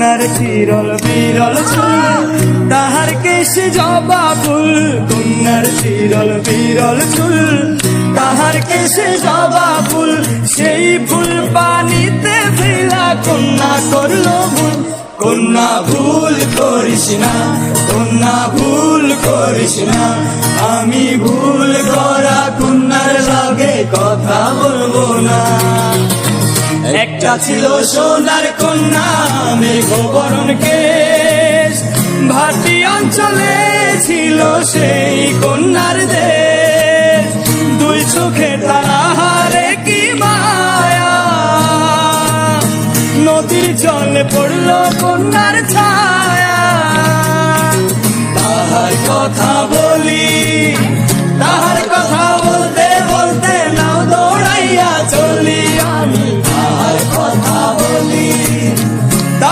কন্যার চিরল বিরল চুল, তাহার কেশে জবা ফুল। কন্যার চিরল বিরল চুল, তাহার কেশে জবা ফুল। সেই ফুল পানিতে ফেলা কন্যা করলো ভুল। কন্যা ভুল করিস না, কন্যা ভুল করিস না। আমি ভুল করা কন্যার লগে কথা বলবো না। একটা ছিল সোনার কন্যা মেঘবরণ কেশ, ভাটি অঞ্চলে ছিল সেই কন্যার দেশ। দুই চোখে তারা হারে কি মায়া, নদীর জলে পড়লো কন্যার ছায়া।